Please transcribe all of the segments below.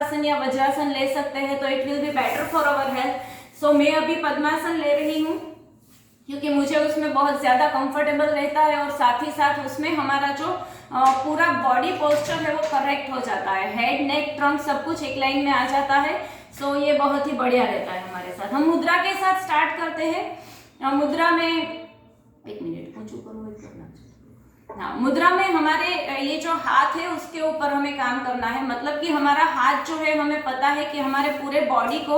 आसन या वज्रासन ले सकते हैं तो it will be better for our health. So मैं अभी पद्मासन ले रही हूँ क्योंकि मुझे उसमें बहुत ज्यादा कंफर्टेबल रहता है और साथ ही साथ उसमें हमारा जो पूरा बॉडी पोस्चर है वो करेक्ट हो जाता है, हेड नेक ट्रंक सब कुछ एक लाइन में आ जाता है। सो ये बहुत ही बढ़िया रहता है हमारे साथ। हम मुद्रा के साथ स्टार्ट करते हैं। मुद्रा में एक मिनट ऊंचू करो, हाँ, मुद्रा में हमारे ये जो हाथ है उसके ऊपर हमें काम करना है। मतलब कि हमारा हाथ जो है, हमें पता है कि हमारे पूरे बॉडी को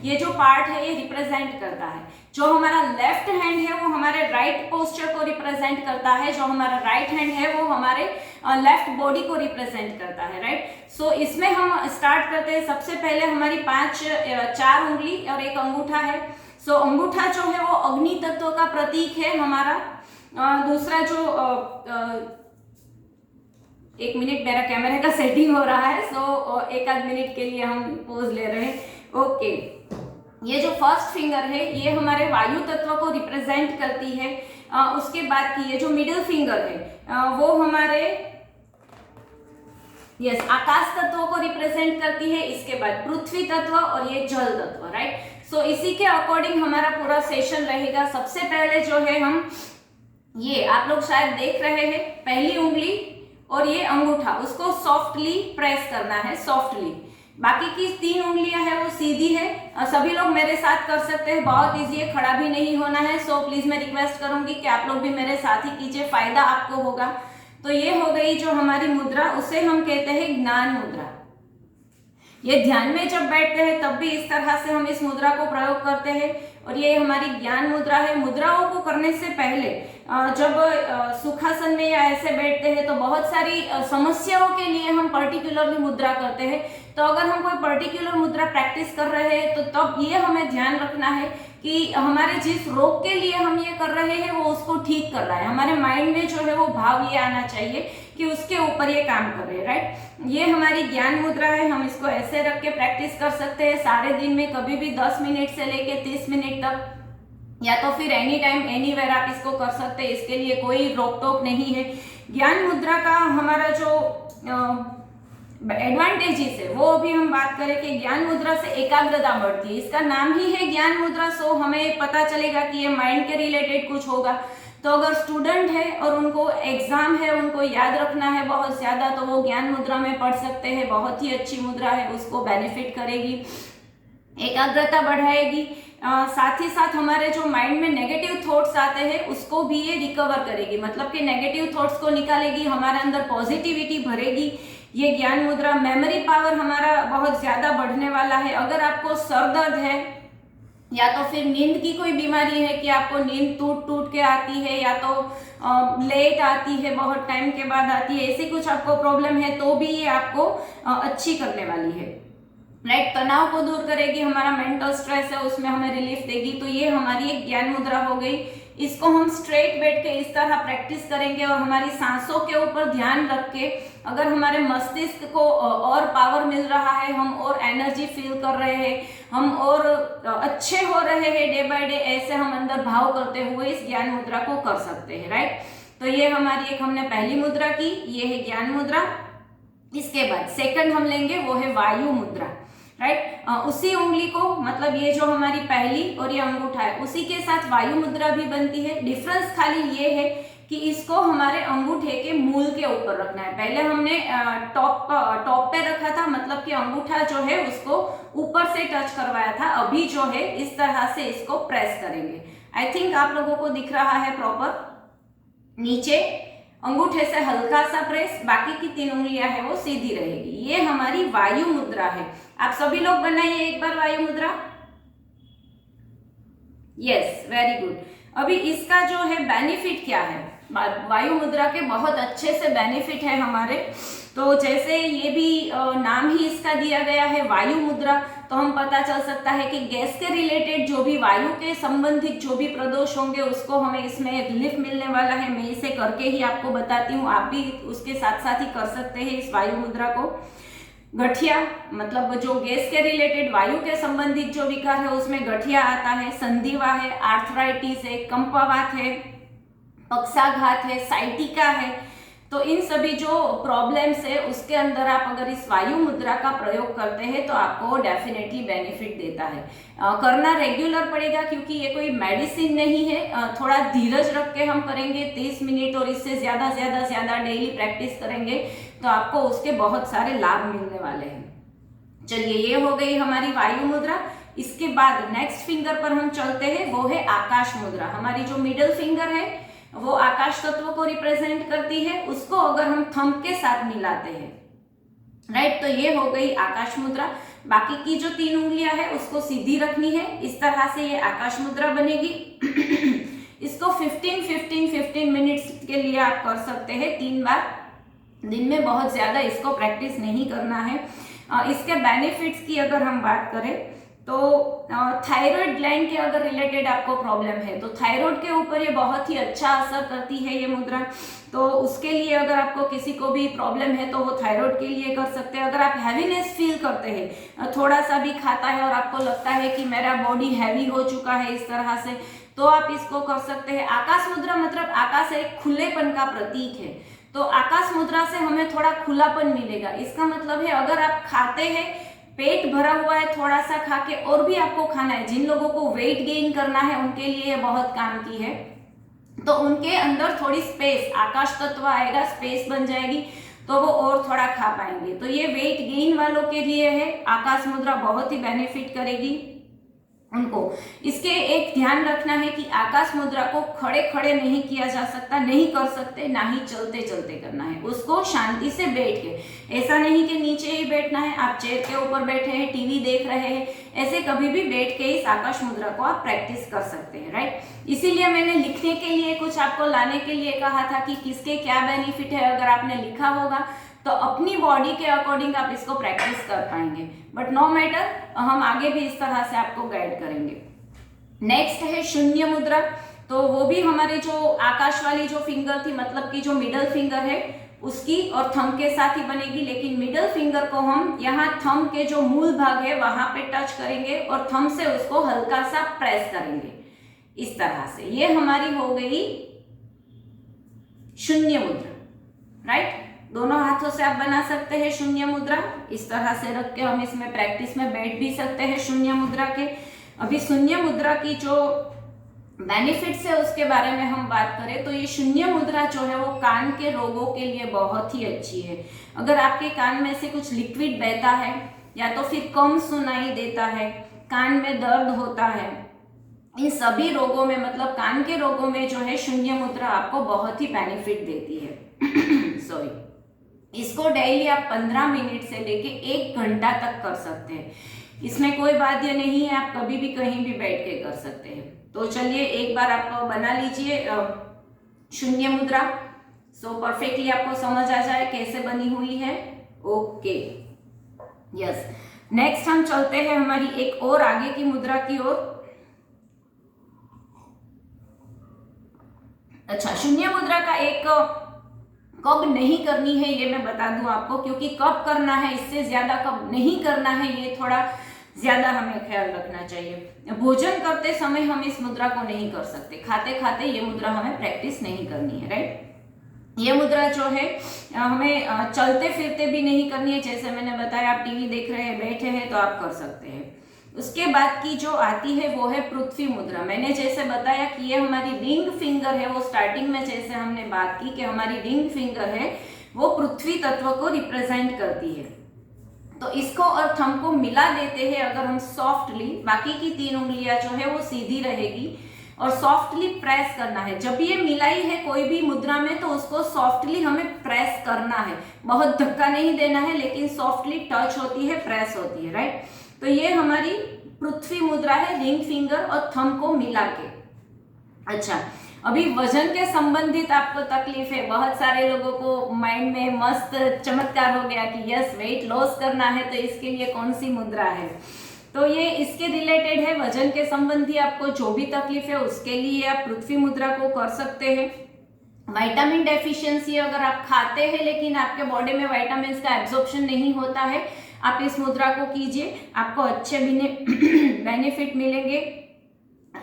ये जो पार्ट है ये रिप्रेजेंट करता है। जो हमारा लेफ्ट हैंड है वो हमारे राइट पोस्चर को रिप्रेजेंट करता है, जो हमारा राइट हैंड है वो हमारे लेफ्ट बॉडी को रिप्रेजेंट करता है, राइट। सो इसमें हम स्टार्ट करते हैं। सबसे पहले हमारी 4 उंगली और एक अंगूठा है। सो अंगूठा जो है वो अग्नि तत्व का प्रतीक है हमारा। दूसरा जो एक मिनट, मेरा कैमरे का सेटिंग हो रहा है, सो एक आध मिनट के लिए हम पोज ले रहे हैं। ओके, ये जो फर्स्ट फिंगर है ये हमारे वायु तत्व को रिप्रेजेंट करती है। उसके बाद की ये जो मिडिल फिंगर है वो हमारे आकाश तत्व को रिप्रेजेंट करती है। इसके बाद पृथ्वी तत्व और ये जल तत्व, राइट। सो इसी के अकॉर्डिंग हमारा पूरा सेशन रहेगा। सबसे पहले जो है हम ये आप लोग शायद देख रहे हैं, पहली उंगली और ये अंगूठा, उसको सॉफ्टली प्रेस करना है, सॉफ्टली। बाकी की 3 उंगलियां है वो सीधी है। सभी लोग मेरे साथ कर सकते हैं, बहुत इजी है, खड़ा भी नहीं होना है। सो प्लीज मैं रिक्वेस्ट करूंगी कि आप लोग भी मेरे साथ ही कीजिए, फायदा आपको होगा। तो ये हो गई जो हमारी मुद्रा, उसे हम कहते हैं ज्ञान मुद्रा। ये ध्यान में जब बैठते हैं तब भी इस तरह से हम इस मुद्रा को प्रयोग करते हैं और ये हमारी ज्ञान मुद्रा है। मुद्राओं को करने से पहले जब सुखासन में या ऐसे बैठते हैं तो बहुत सारी समस्याओं के लिए हम पर्टिकुलरली मुद्रा करते हैं। तो अगर हम कोई पर्टिकुलर मुद्रा प्रैक्टिस कर रहे हैं तो तब ये हमें ध्यान रखना है कि हमारे जिस रोग के लिए हम ये कर रहे हैं वो उसको ठीक कर रहा है। हमारे माइंड में जो है वो भाव ये आना चाहिए कि उसके ऊपर ये काम कर रहे हैं, राइट। ये हमारी ज्ञान मुद्रा है। हम इसको ऐसे रख के प्रैक्टिस कर सकते हैं सारे दिन में, कभी भी 10 मिनट से लेके 30 मिनट तक, या तो फिर एनी टाइम एनीवेयर आप इसको कर सकते हैं। इसके लिए कोई रोक टोक नहीं है। ज्ञान मुद्रा का हमारा जो एडवांटेजेस है वो अभी हम बात करें कि ज्ञान मुद्रा से एकाग्रता बढ़ती है। इसका नाम ही है ज्ञान मुद्रा। सो हमें पता चलेगा कि ये माइंड के रिलेटेड कुछ होगा। तो अगर स्टूडेंट है और उनको एग्जाम है, उनको याद रखना है बहुत ज्यादा, तो वो ज्ञान मुद्रा में पढ़ सकते हैं। बहुत ही अच्छी मुद्रा है, उसको बेनिफिट करेगी, एकाग्रता बढ़ाएगी। साथ ही साथ हमारे जो माइंड में नेगेटिव थॉट्स आते हैं उसको भी ये रिकवर करेगी। मतलब कि नेगेटिव थॉट्स को निकालेगी, हमारे अंदर पॉजिटिविटी भरेगी ये ज्ञान मुद्रा। मेमोरी पावर हमारा बहुत ज्यादा बढ़ने वाला है। अगर आपको सर दर्द है या तो फिर नींद की कोई बीमारी है कि आपको नींद टूट टूट के आती है या तो लेट आती है, बहुत टाइम के बाद आती है, ऐसी कुछ आपको प्रॉब्लम है तो भी ये आपको अच्छी करने वाली है, राइट। तनाव को दूर करेगी, हमारा मेंटल स्ट्रेस है उसमें हमें रिलीफ देगी। तो ये हमारी एक ज्ञान मुद्रा हो गई। इसको हम स्ट्रेट बैठ के इस तरह प्रैक्टिस करेंगे और हमारी सांसों के ऊपर ध्यान रख के अगर हमारे मस्तिष्क को और पावर मिल रहा है, हम और एनर्जी फील कर रहे हैं, हम और अच्छे हो रहे हैं डे बाय डे, ऐसे हम अंदर भाव करते हुए इस ज्ञान मुद्रा को कर सकते हैं, राइट। तो ये हमारी एक हमने पहली मुद्रा की, ये है ज्ञान मुद्रा। इसके बाद सेकंड हम लेंगे वो है वायु मुद्रा, राइट। उसी उंगली को, मतलब ये जो हमारी पहली और ये अंगूठा है, उसी के साथ वायु मुद्रा भी बनती है। डिफरेंस खाली ये है कि इसको हमारे अंगूठे के मूल के ऊपर रखना है। पहले हमने टॉप पे रखा था, मतलब कि अंगूठा जो है उसको ऊपर से टच करवाया था। अभी जो है इस तरह से इसको प्रेस करेंगे। आई थिंक आप लोगों को दिख रहा है प्रॉपर। नीचे अंगूठे से हल्का सा प्रेस, बाकी की 3 उंगलियां है वो सीधी रहेगी। ये हमारी वायु मुद्रा है। आप सभी लोग बनाइए एक बार वायु मुद्रा। Yes, very good. अभी इसका जो है बेनिफिट क्या है, वायु मुद्रा के बहुत अच्छे से बेनिफिट है हमारे। तो जैसे ये भी नाम ही इसका दिया गया है वायु मुद्रा, तो हम पता चल सकता है कि गैस के रिलेटेड जो भी वायु के संबंधित जो भी प्रदोष होंगे उसको हमें इसमें रिलीफ मिलने वाला है। मैं इसे करके ही आपको बताती हूँ, आप भी उसके साथ साथ ही कर सकते हैं इस वायु मुद्रा को। गठिया, मतलब जो गैस के रिलेटेड वायु के संबंधित जो विकार है उसमें गठिया आता है, संधिवा है, आर्थराइटिस है, कंपवात है, पक्षाघात है, साइटिका है, तो इन सभी जो प्रॉब्लम्स है उसके अंदर आप अगर इस वायु मुद्रा का प्रयोग करते हैं तो आपको डेफिनेटली बेनिफिट देता है। करना रेगुलर पड़ेगा क्योंकि ये कोई मेडिसिन नहीं है। थोड़ा धीरज रख के हम करेंगे 30 मिनट और इससे ज्यादा डेली प्रैक्टिस करेंगे तो आपको उसके बहुत सारे लाभ मिलने वाले हैं। चलिए, ये हो गई हमारी वायु मुद्रा। इसके बाद नेक्स्ट फिंगर पर हम चलते हैं, वो है आकाश मुद्रा। हमारी जो मिडल फिंगर है वो आकाश तत्व को रिप्रेजेंट करती है। उसको अगर हम थंब के साथ मिलाते हैं, राइट, तो ये हो गई आकाश मुद्रा। बाकी की जो 3 उंगलियां है उसको सीधी रखनी है। इस तरह से ये आकाश मुद्रा बनेगी। इसको 15 मिनट्स के लिए आप कर सकते हैं 3 बार दिन में। बहुत ज्यादा इसको प्रैक्टिस नहीं करना है। इसके बेनिफिट्स की अगर हम बात करें तो थायराइड ग्लैंड के अगर रिलेटेड आपको प्रॉब्लम है तो थायराइड के ऊपर ये बहुत ही अच्छा असर करती है ये मुद्रा। तो उसके लिए अगर आपको किसी को भी प्रॉब्लम है तो वो थायराइड के लिए कर सकते हैं। अगर आप हैवीनेस फील करते हैं, थोड़ा सा भी खाता है और आपको लगता है कि मेरा बॉडी हैवी हो चुका है इस तरह से, तो आप इसको कर सकते हैं। आकाश मुद्रा मतलब आकाश एक खुलेपन का प्रतीक है, तो आकाश मुद्रा से हमें थोड़ा खुलापन मिलेगा। इसका मतलब है अगर आप खाते हैं, पेट भरा हुआ है, थोड़ा सा खा के और भी आपको खाना है, जिन लोगों को वेट गेन करना है उनके लिए ये बहुत काम की है, तो उनके अंदर थोड़ी स्पेस, आकाश तत्व आएगा, स्पेस बन जाएगी तो वो और थोड़ा खा पाएंगे। तो ये वेट गेन वालों के लिए है, आकाश मुद्रा बहुत ही बेनिफिट करेगी उनको। इसके एक ध्यान रखना है कि आकाश मुद्रा को खड़े खड़े नहीं किया जा सकता, नहीं कर सकते, ना ही चलते चलते करना है। उसको शांति से बैठ के, ऐसा नहीं कि नीचे ही बैठना है, आप चेयर के ऊपर बैठे हैं, टीवी देख रहे हैं, ऐसे कभी भी बैठ के इस आकाश मुद्रा को आप प्रैक्टिस कर सकते हैं, राइट। इसीलिए मैंने लिखने के लिए कुछ आपको लाने के लिए कहा था कि किसके क्या बेनिफिट है। अगर आपने लिखा होगा तो अपनी बॉडी के अकॉर्डिंग आप इसको प्रैक्टिस कर पाएंगे। बट नो मैटर, हम आगे भी इस तरह से आपको गाइड करेंगे। नेक्स्ट है शून्य मुद्रा। तो वो भी हमारे जो आकाश वाली जो फिंगर थी, मतलब कि जो मिडल फिंगर है उसकी और थंब के साथ ही बनेगी, लेकिन मिडल फिंगर को हम यहाँ थंब के जो मूल भाग है वहां पे टच करेंगे और थंब से उसको हल्का सा प्रेस करेंगे इस तरह से। ये हमारी हो गई शून्य मुद्रा, राइट। दोनों हाथों से आप बना सकते हैं शून्य मुद्रा। इस तरह से रख के हम इसमें प्रैक्टिस में बैठ भी सकते हैं शून्य मुद्रा के। अभी शून्य मुद्रा की जो बेनिफिट्स है उसके बारे में हम बात करें तो ये शून्य मुद्रा जो है वो कान के रोगों के लिए बहुत ही अच्छी है। अगर आपके कान में से कुछ लिक्विड बहता है या तो फिर कम सुनाई देता है, कान में दर्द होता है, इन सभी रोगों में, मतलब कान के रोगों में जो है शून्य मुद्रा आपको बहुत ही बेनिफिट देती है। सॉरी, इसको डेली आप 15 मिनट से लेके 1 घंटा तक कर सकते हैं। इसमें कोई बाध्य नहीं है, आप कभी भी कहीं भी बैठ के कर सकते हैं। तो चलिए एक बार आप बना लीजिए शून्य मुद्रा, सो परफेक्टली आपको समझ आ जाए कैसे बनी हुई है। Okay, yes. नेक्स्ट हम चलते हैं हमारी एक और आगे की मुद्रा की ओर। अच्छा, शून्य मुद्रा का एक कब नहीं करनी है ये मैं बता दूं आपको, क्योंकि कब करना है, इससे ज्यादा कब नहीं करना है, ये थोड़ा ज्यादा हमें ख्याल रखना चाहिए। भोजन करते समय हम इस मुद्रा को नहीं कर सकते, खाते खाते ये मुद्रा हमें प्रैक्टिस नहीं करनी है, राइट। ये मुद्रा जो है हमें चलते फिरते भी नहीं करनी है। जैसे मैंने बताया, आप टीवी देख रहे हैं, बैठे हैं तो आप कर सकते हैं। उसके बाद की जो आती है वो है पृथ्वी मुद्रा। मैंने जैसे बताया कि ये हमारी रिंग फिंगर है, वो स्टार्टिंग में जैसे हमने बात की कि हमारी रिंग फिंगर है वो पृथ्वी तत्व को रिप्रेजेंट करती है। तो इसको और थंब को मिला देते हैं अगर हम सॉफ्टली, बाकी की 3 उंगलियां जो है वो सीधी रहेगी और सॉफ्टली प्रेस करना है। जब ये मिलाई है कोई भी मुद्रा में तो उसको सॉफ्टली हमें प्रेस करना है, बहुत धक्का नहीं देना है, लेकिन सॉफ्टली टच होती है, प्रेस होती है, राइट। तो ये हमारी पृथ्वी मुद्रा है, रिंग फिंगर और थंब को मिला के। अच्छा, अभी वजन के संबंधित आपको तकलीफ है, बहुत सारे लोगों को माइंड में मस्त चमत्कार हो गया कि यस वेट लॉस करना है तो इसके लिए कौन सी मुद्रा है। तो ये इसके रिलेटेड है, वजन के संबंधी आपको जो भी तकलीफ है उसके लिए आप पृथ्वी मुद्रा को कर सकते हैं। विटामिन डेफिशिएंसी, अगर आप खाते हैं लेकिन आपके बॉडी में विटामिन का एब्जॉर्प्शन नहीं होता है, आप इस मुद्रा को कीजिए, आपको अच्छे बेनिफिट मिलेंगे।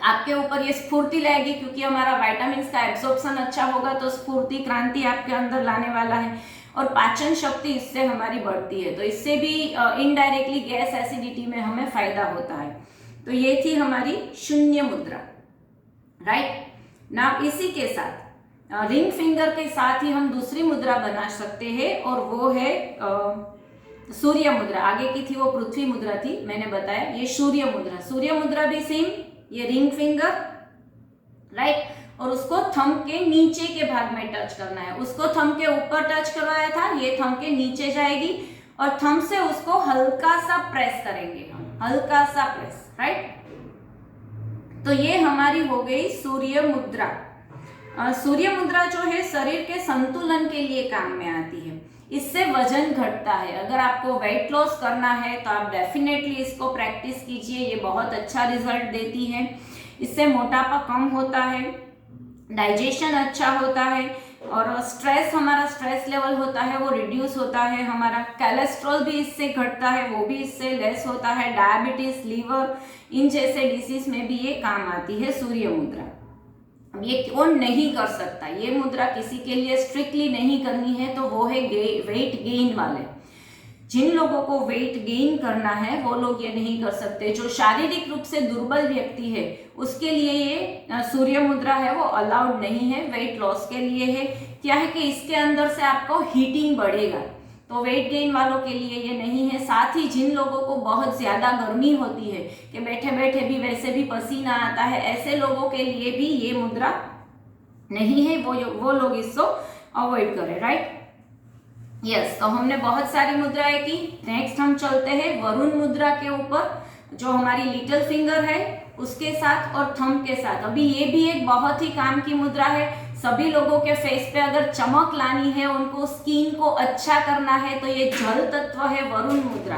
आपके ऊपर ये स्फूर्ति लाएगी, क्योंकि हमारा विटामिन का एब्जॉर्प्शन अच्छा होगा तो स्फूर्ति क्रांति आपके अंदर लाने वाला है। और पाचन शक्ति इससे हमारी बढ़ती है, तो इससे भी इनडायरेक्टली गैस एसिडिटी में हमें फायदा होता है। तो ये थी हमारी शून्य मुद्रा, राइट। नाउ इसी के साथ रिंग फिंगर के साथ ही हम दूसरी मुद्रा बना सकते हैं, और वो है सूर्य मुद्रा। आगे की थी वो पृथ्वी मुद्रा थी, मैंने बताया ये सूर्य मुद्रा। सूर्य मुद्रा भी सेम, ये रिंग फिंगर, राइट, और उसको थंब के नीचे के भाग में टच करना है। उसको थंब के ऊपर टच करवाया था, ये थंब के नीचे जाएगी, और थंब से उसको हल्का सा प्रेस करेंगे हम, हल्का सा प्रेस, राइट। तो ये हमारी हो गई सूर्य मुद्रा। सूर्य मुद्रा जो है शरीर के संतुलन के लिए काम में आती है। इससे वजन घटता है। अगर आपको वेट लॉस करना है तो आप डेफिनेटली इसको प्रैक्टिस कीजिए, ये बहुत अच्छा रिजल्ट देती है। इससे मोटापा कम होता है, डाइजेशन अच्छा होता है, और स्ट्रेस, हमारा स्ट्रेस लेवल होता है वो रिड्यूस होता है। हमारा कोलेस्ट्रॉल भी इससे घटता है, वो भी इससे लेस होता है। डायबिटीज, लीवर, इन जैसे डिसीज में भी ये काम आती है सूर्य मुद्रा। अब ये कौन नहीं कर सकता, ये मुद्रा किसी के लिए स्ट्रिक्टली नहीं करनी है, तो वो है वेट गेन वाले। जिन लोगों को वेट गेन करना है वो लोग ये नहीं कर सकते। जो शारीरिक रूप से दुर्बल व्यक्ति है उसके लिए ये सूर्य मुद्रा है वो अलाउड नहीं है, वेट लॉस के लिए है। क्या है कि इसके अंदर से आपको हीटिंग बढ़ेगा, तो वेट गेन वालों के लिए ये नहीं है। साथ ही जिन लोगों को बहुत ज़्यादा गर्मी होती है कि बैठे बैठे भी वैसे भी पसीना आता है, ऐसे लोगों के लिए भी ये मुद्रा नहीं है, वो लोग इसको अवॉइड करें, राइट। यस, तो हमने बहुत सारी मुद्राएं की। नेक्स्ट हम चलते हैं वरुण मुद्रा के ऊपर, जो हमारी लिटिल फिंगर है उसके साथ और थंब के साथ। अभी ये भी एक बहुत ही काम की मुद्रा है। सभी लोगों के फेस पे अगर चमक लानी है, उनको स्किन को अच्छा करना है, तो ये जल तत्व है वरुण मुद्रा।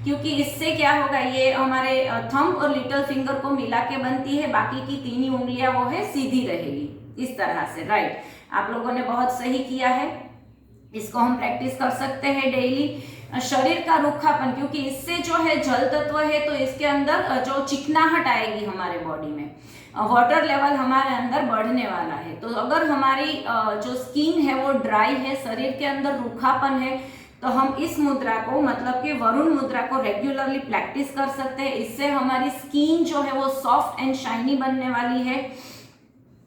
क्योंकि इससे क्या होगा, ये हमारे थंब और लिटिल फिंगर को मिला के बनती है, बाकी की तीन ही उंगलियां वो है सीधी रहेगी इस तरह से, राइट। आप लोगों ने बहुत सही किया है, इसको हम प्रैक्टिस कर सकते हैं डेली। शरीर का रुखापन, क्योंकि इससे जो है जल तत्व है तो इसके अंदर जो चिकनाहट आएगी हमारे बॉडी में, वाटर लेवल हमारे अंदर बढ़ने वाला है। तो अगर हमारी जो स्किन है वो ड्राई है, शरीर के अंदर रूखापन है, तो हम इस मुद्रा को, मतलब कि वरुण मुद्रा को रेगुलरली प्रैक्टिस कर सकते हैं। इससे हमारी स्किन जो है वो सॉफ्ट एंड शाइनी बनने वाली है,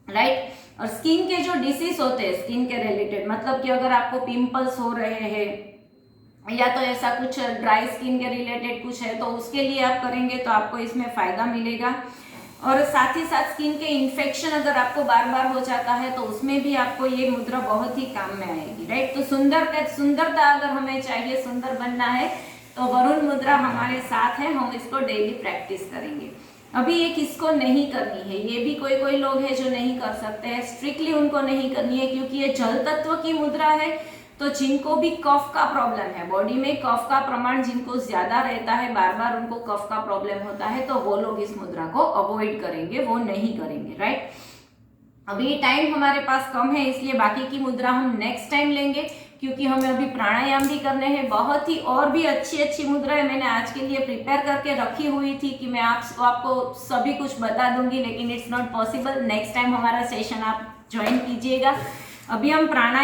राइट। और स्किन के जो डिसीज होते हैं स्किन के रिलेटेड, मतलब कि अगर आपको पिंपल्स हो रहे हैं या तो ऐसा कुछ ड्राई स्किन के रिलेटेड कुछ है, तो उसके लिए आप करेंगे तो आपको इसमें फायदा मिलेगा। और साथ ही साथ स्किन के इन्फेक्शन अगर आपको बार बार हो जाता है तो उसमें भी आपको ये मुद्रा बहुत ही काम में आएगी, राइट। तो सुंदरता अगर हमें चाहिए, सुंदर बनना है, तो वरुण मुद्रा हमारे साथ है, हम इसको डेली प्रैक्टिस करेंगे। अभी ये किसको नहीं करनी है, ये भी कोई लोग हैं जो नहीं कर सकते हैं, स्ट्रिक्टली उनको नहीं करनी है, क्योंकि ये जल तत्व की मुद्रा है। तो जिनको भी कफ का प्रॉब्लम है, बॉडी में कफ का प्रमाण जिनको ज्यादा रहता है, बार बार उनको कफ का प्रॉब्लम होता है, तो वो लोग इस मुद्रा को अवॉइड करेंगे, वो नहीं करेंगे, राइट। अभी टाइम हमारे पास कम है, इसलिए बाकी की मुद्रा हम नेक्स्ट टाइम लेंगे, क्योंकि हमें अभी प्राणायाम भी करने हैं। बहुत ही और भी अच्छी मुद्राएं मैंने आज के लिए प्रिपेयर करके रखी हुई थी कि मैं आपको सभी कुछ बता दूंगी, लेकिन it's not possible. Next time हमारा सेशन आप ज्वाइन कीजिएगा। अभी हम प्राणायाम